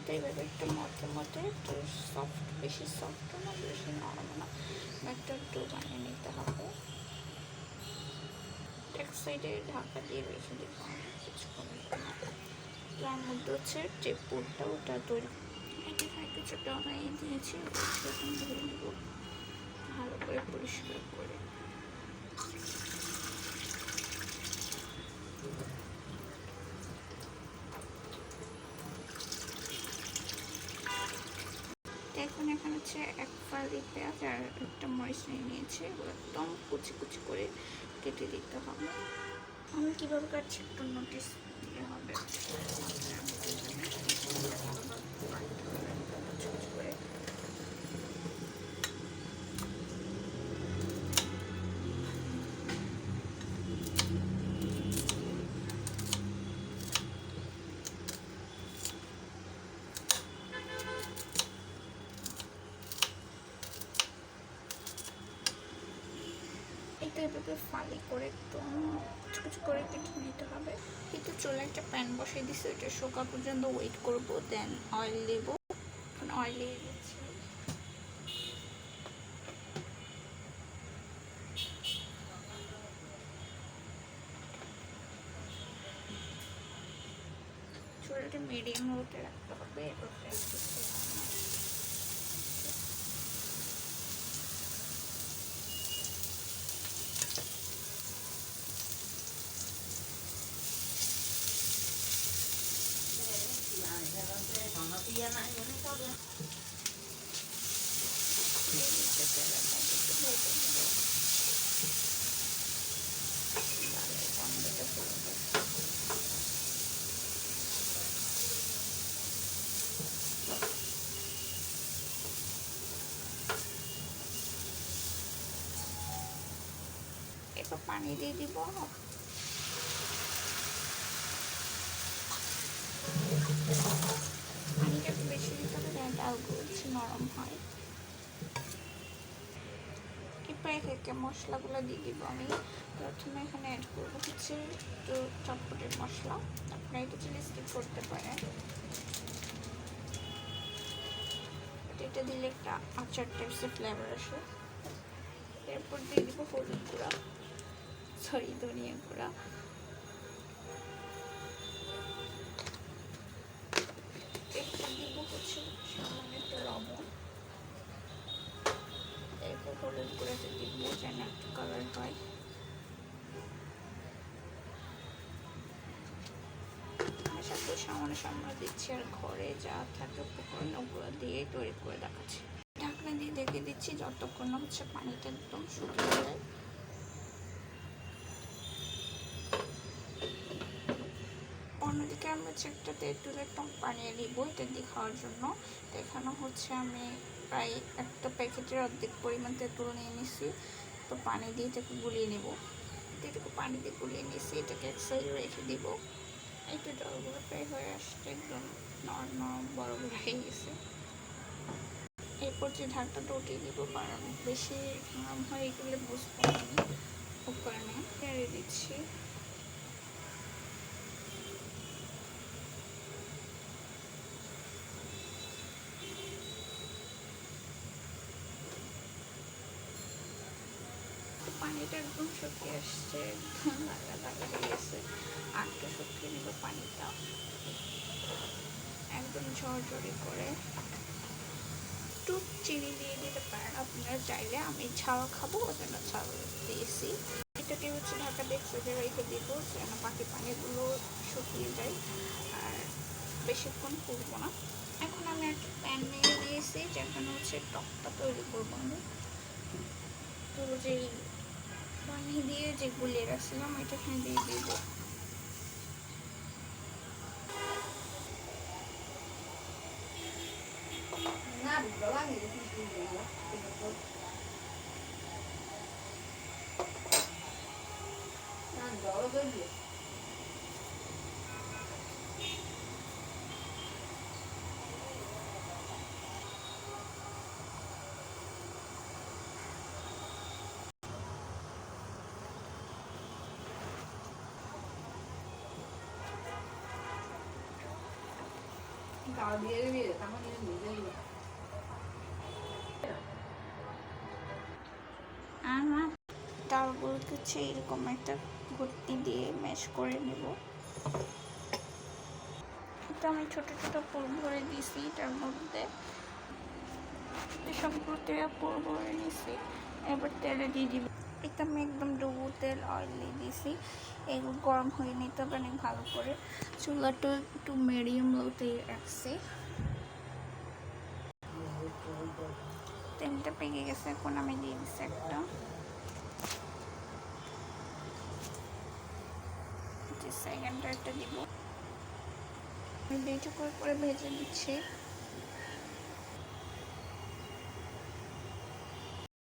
তো এইভাবে একটা মধ্যে মধ্যে একটু সফট, বেশি সফটও না বেশি নরম না, একটা ডো বানিয়ে নিতে হবে। এক সাইডে ঢাকা দিয়ে রেখে দিব কিছুক্ষণ। তার মধ্যে হচ্ছে যে পুরটা ওটা তৈরি কিছু ডগাইয়ে দিয়েছি, এখন ধরে নেব ভালো করে পরিষ্কার করে। এখন এখানে হচ্ছে এক ফালি পেঁয়াজ আর একটা মরিচ নিয়ে নিয়েছি, একদম কুচি কুচি করে কেটে দিতে হবে। আমি কীভাবে কাটছি একটু নোটিস দিলে হবে। এটা এভাবে ফালি করে একটু কুচি কুচি করে কেটে নিতে হবে। কিন্তু চুলে একটা প্যান বসিয়ে দিচ্ছি, ওইটা শুকা পর্যন্ত ওয়েট করবো, দেন অয়েল দেবো। এখন অয়েল দিয়ে দিচ্ছি। চুলাটা মিডিয়াম লোতে রাখতে হবে। এরপর এরপর পানি দিয়ে দিব। পানিটা একটু বেশি দিতে হবে, ডালগুলো হচ্ছে নরম হয়। এরপর একে একে মশলাগুলো দিয়ে দিব। আমি প্রথমে এখানে অ্যাড করবো হচ্ছে একটু চটপটের মশলা, আপনারা এটা চিলি স্কিপ করতে পারেন। এটা দিলে একটা আচার টাইপসের ফ্লেভার আসে। এরপর দিয়ে দিব হলুদ গুঁড়া, সরি ধনিয়া গুঁড়া। এরপর দিব হচ্ছে সামান্য একটু লবণ। এরপর হলুদ গুঁড়াতে দিব যেন একটু কালার হয়। সাথে সামান্য সামান্য দিচ্ছি, আর ঘরে যা থাকে উপকরণ ওগুলো দিয়ে তৈরি করে দেখাচ্ছি। ঢাকনা দিয়ে ঢেকে দিচ্ছি যতক্ষণ না হচ্ছে পানিটা একদম শুকিয়ে যায়। অন্যদিকে আমি হচ্ছে একটা তেঁতুলের টক বানিয়ে নিব এটা দিয়ে খাওয়ার জন্য। এখানে হচ্ছে আমি প্রায় একটা প্যাকেটের অর্ধেক পরিমাণ তেঁতুল নিয়ে নিছি। তো পানি দিয়ে এটাকে গুলিয়ে নেব। এটাকে পানি দিয়ে গুলিয়ে নিয়েছি, এটাকে এক সাইডে রেখে দিব। একটু জলগুলো প্রায় হয়ে আসছে, একদম নরম নরম বড় বড় হয়ে গেছে। এরপর যে ঢাকনাটা উঠিয়ে দিব, কারণ বেশি নরম হয়ে গেলে বুঝবো আমি উপকরণে তেড়ে দিচ্ছি। পানিটা একদম শুকিয়ে আসছে, একদম লাগা লাগা হয়ে গেছে। আটটা শুকিয়ে নিব পানিটা একদম ঝরঝরে করে। একটু চিনি দিয়ে দিতে পারেন আপনারা চাইলে, আমি ঝাল খাবো ওই জন্য ঝাল দিয়েছি। এটাকে হচ্ছে ঢাকা দিয়ে রেখে দিব যেন বাকি পানিগুলো শুকিয়ে যায়, আর বেশিক্ষণ করবো না। এখন আমি একটা প্যান নিয়ে নিয়েছি যেখানে হচ্ছে টকটা তৈরি করবো আমি। তো যেই পানি দিয়ে যে গুলিয়ে রাখছিলাম এটা এখানে দিয়ে দিব। আমার ডালগুলোকে হচ্ছে এরকম একটা ঘুটনি দিয়ে ম্যাশ করে নেব। এটা আমি ছোট ছোট পুর ভরে দিয়েছি, এটার মধ্যে সবগুলো তেলে পুর ভরে নিয়েছি। এবার তেলে দিয়ে দিব। এটা আমি একদম ডুবো তেল অয়েল দিয়ে দিয়েছি। এগুলো গরম হয়ে নিতে হবে অনেক ভালো করে। চুলাটা একটু মিডিয়াম লোতে রাখছি। তেলটা পেকে গেছে, এখন আমি দিয়ে দিচ্ছি একটা সেকেন্ডটা একটা দিব। আমি দুইটা করে ভেজে দিচ্ছি।